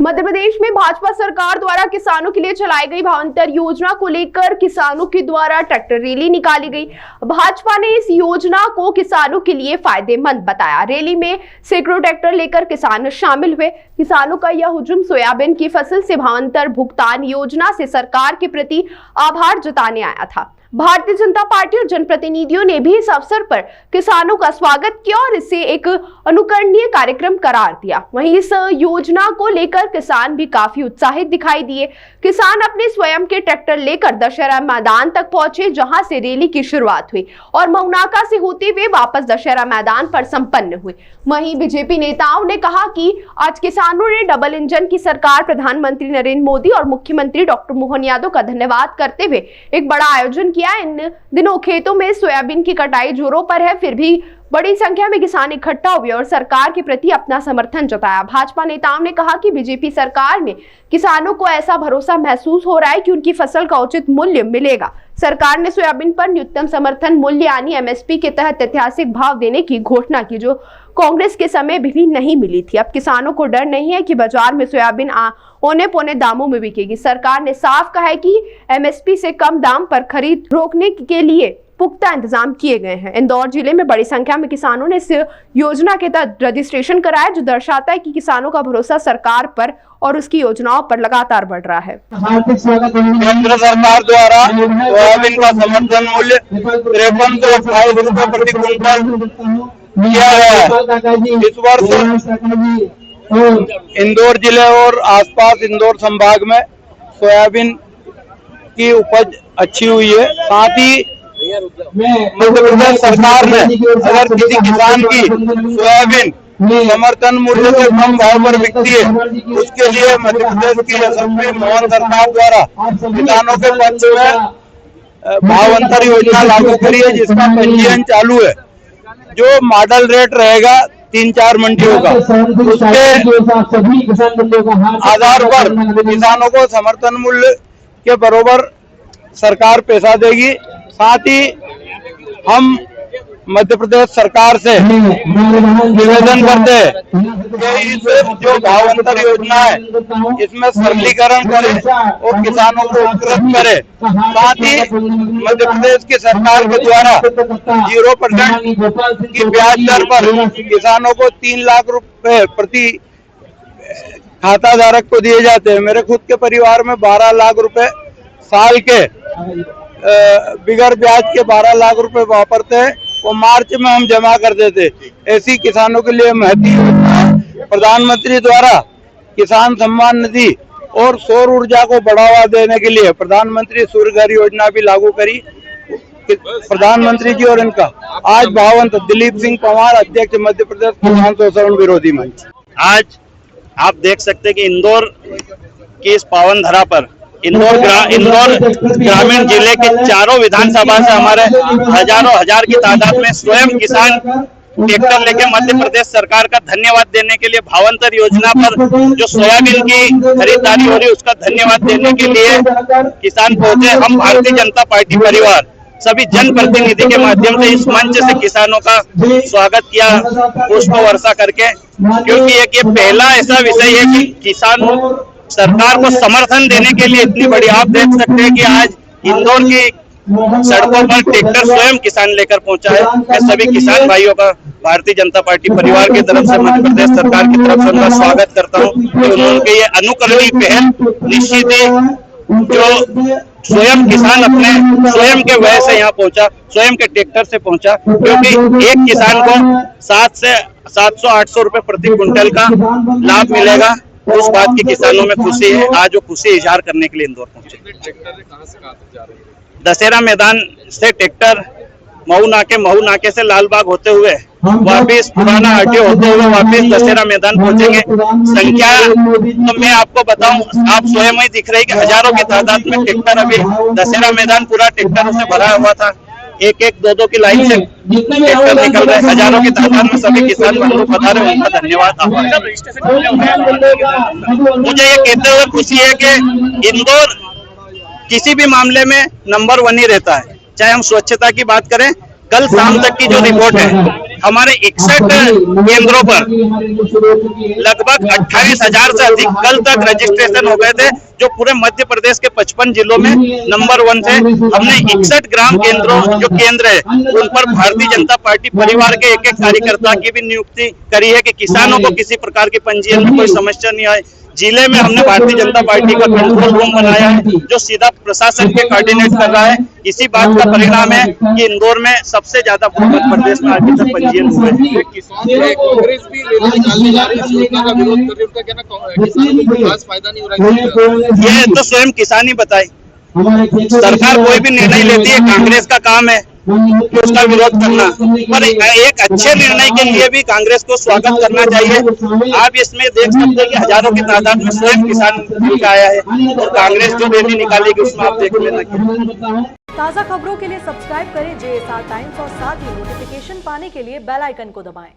मध्य प्रदेश में भाजपा सरकार द्वारा किसानों के लिए चलाई गई भावांतर योजना को लेकर किसानों के द्वारा ट्रैक्टर रैली निकाली गई। भाजपा ने इस योजना को किसानों के लिए फायदेमंद बताया। रैली में सैकड़ों ट्रैक्टर लेकर किसान शामिल हुए। किसानों का यह हुजूम सोयाबीन की फसल से भावांतर भुगतान योजना से सरकार के प्रति आभार जताने आया था। भारतीय जनता पार्टी और जनप्रतिनिधियों ने भी इस अवसर पर किसानों का स्वागत किया और इसे एक अनुकरणीय कार्यक्रम करार दिया। वहीं इस योजना को लेकर किसान भी काफी उत्साहित दिखाई दिए। किसान अपने स्वयं के ट्रैक्टर लेकर दशहरा मैदान तक पहुंचे, जहां से रैली की शुरुआत हुई और मऊनाका से होते हुए वापस दशहरा मैदान पर संपन्न हुई। वहीं बीजेपी नेताओं ने कहा कि आज किसानों ने डबल इंजन की सरकार, प्रधानमंत्री नरेंद्र मोदी और मुख्यमंत्री डॉक्टर मोहन यादव का धन्यवाद करते हुए एक बड़ा आयोजन किया। इन दिनों खेतों में सोयाबीन की कटाई जोरों पर है, फिर भी बड़ी संख्या में किसान इकट्ठा हुए और सरकार के प्रति अपना समर्थन जताया। भाजपा नेताओं ने कहा कि बीजेपी सरकार में किसानों को ऐसा भरोसा महसूस हो रहा है कि उनकी फसल का उचित मूल्य मिलेगा। सरकार ने सोयाबीन पर न्यूनतम समर्थन मूल्य यानी एमएसपी के तहत ऐतिहासिक भाव देने की घोषणा की, जो कांग्रेस के समय भी नहीं मिली थी। अब किसानों को डर नहीं है कि बाजार में सोयाबीन औने पौने दामों में बिकेगी। सरकार ने साफ कहा है कि एमएसपी से कम दाम पर खरीद रोकने के लिए पुख्ता इंतजाम किए गए हैं। इंदौर जिले में बड़ी संख्या में किसानों ने इस योजना के तहत रजिस्ट्रेशन कराया, जो दर्शाता है कि किसानों का भरोसा सरकार पर और उसकी योजनाओं पर लगातार बढ़ रहा है। केंद्र सरकार द्वारा सोयाबीन का समर्थन मूल्य 5328 रुपए प्रति क्विंटल किया गया है। इस वर्ष इंदौर जिले और आसपास इंदौर संभाग में सोयाबीन की उपज अच्छी हुई है। साथ ही मध्य प्रदेश सरकार ने अगर किसी किसान की सोयाबीन समर्थन मूल्य से कम भाव पर बिकती है, उसके लिए मध्य प्रदेश की यशस्वी मोहन सरकार द्वारा किसानों के पक्ष में भावांतर योजना लागू करी है, जिसका पंजीयन चालू है। जो मॉडल रेट रहेगा 3-4 मंडियों का, उसके आधार पर किसानों को समर्थन मूल्य के बराबर सरकार पैसा देगी। साथ ही हम मध्य प्रदेश सरकार से निवेदन करते हैं कि इस जो भावांतर योजना है इसमें सरलीकरण करें और किसानों को उपकृत करें। साथ ही मध्य प्रदेश की सरकार के द्वारा 0% की ब्याज दर पर किसानों को 3 लाख रुपए प्रति खाता धारक को दिए जाते हैं। मेरे खुद के परिवार में 12 लाख रुपए साल के बिगर ब्याज के 12 लाख रुपए वापरते हैं, वो मार्च में हम जमा कर देते। ऐसी किसानों के लिए महती योजना प्रधानमंत्री द्वारा किसान सम्मान निधि और सौर ऊर्जा को बढ़ावा देने के लिए प्रधानमंत्री सूर्य घर योजना भी लागू करी। प्रधानमंत्री जी और इनका आज भावांतर। दिलीप सिंह पंवार, अध्यक्ष मध्य प्रदेश किसान शोषण विरोधी मंच। आज आप देख सकते हैं कि इंदौर की इस पावन धरा पर इंदौर ग्रामीण जिले के चारों विधानसभा से हमारे हजारों हजार की तादाद में स्वयं किसान ट्रैक्टर लेके मध्य प्रदेश सरकार का धन्यवाद देने के लिए भावांतर योजना पर जो सोयाबीन की खरीदारी हो रही है उसका धन्यवाद देने के लिए किसान पहुंचे। हम भारतीय जनता पार्टी परिवार सभी जनप्रतिनिधि के माध्यम से इस मंच से किसानों का स्वागत किया पुष्प वर्षा करके, क्योंकि एक ये पहला ऐसा विषय है कि किसान सरकार को समर्थन देने के लिए इतनी बड़ी, आप देख सकते हैं कि आज इंदौर की सड़कों पर ट्रैक्टर स्वयं किसान लेकर पहुंचा है। मैं सभी किसान भाइयों का भारतीय जनता पार्टी परिवार की तरफ से मध्य प्रदेश सरकार की तरफ से उनका स्वागत करता हूं कि उन्होंने ये अनुकरणीय पहल निश्चित ही जो स्वयं किसान अपने स्वयं के व्यय से यहाँ पहुंचा, स्वयं के ट्रैक्टर से पहुंचा, क्योंकि एक किसान को 700-800 रुपए प्रति क्विंटल का लाभ मिलेगा। उस बात की किसानों में खुशी है। आज वो खुशी इजहार करने के लिए इंदौर पहुंचे। दशहरा मैदान से ट्रैक्टर मऊ नाके से लालबाग होते हुए वापिस पुराना आरटीओ होते हुए वापिस दशहरा मैदान पहुंचेंगे। संख्या तो मैं आपको बताऊं, आप स्वयं ही दिख रही कि हजारों की तादाद में ट्रैक्टर अभी दशहरा मैदान पूरा ट्रैक्टरों से भरा हुआ था। एक 2 की लाइन से ट्रैक्टर निकल रहे, हजारों की तादाद में सभी किसान बंधु पधारे, उनका धन्यवाद। मुझे ये कहते हुए खुशी है कि इंदौर किसी भी मामले में नंबर 1 ही रहता है। चाहे हम स्वच्छता की बात करें, कल शाम तक की जो रिपोर्ट है हमारे 61 केंद्रों पर लगभग 28,000 से अधिक कल तक रजिस्ट्रेशन हो गए थे, जो पूरे मध्य प्रदेश के 55 जिलों में नंबर 1 थे। हमने 61 ग्राम केंद्रों जो केंद्र है उन पर भारतीय जनता पार्टी परिवार के एक कार्यकर्ता की भी नियुक्ति करी है कि किसानों को किसी प्रकार की पंजीयन में कोई समस्या नहीं आए। जिले में हमने भारतीय जनता पार्टी का कंट्रोल रूम बनाया है जो सीधा प्रशासन के कोऑर्डिनेट कर रहा है। इसी बात का परिणाम है कि इंदौर में सबसे ज्यादा मध्य प्रदेश में अभी तक पंजीयन हुए हैं। कांग्रेस भी रैली निकालने जा रही है, इस योजना का विरोध कर रही है, उसका कहना किसानों को खास फायदा नहीं हो रहा है। ये तो स्वयं किसान ही बताए। सरकार कोई भी निर्णय लेती है, कांग्रेस का काम है उसका विरोध करना, पर एक अच्छे निर्णय के लिए भी कांग्रेस को स्वागत करना चाहिए। आप इसमें देख सकते हैं कि हजारों की तादाद में स्वयं किसान मिल आया है और कांग्रेस जो रैली निकालेगी उसमें आप देख लेना। ताज़ा खबरों के लिए सब्सक्राइब करें JSR टाइम्स और साथ ही नोटिफिकेशन पाने के लिए बेल आइकन को दबाएं।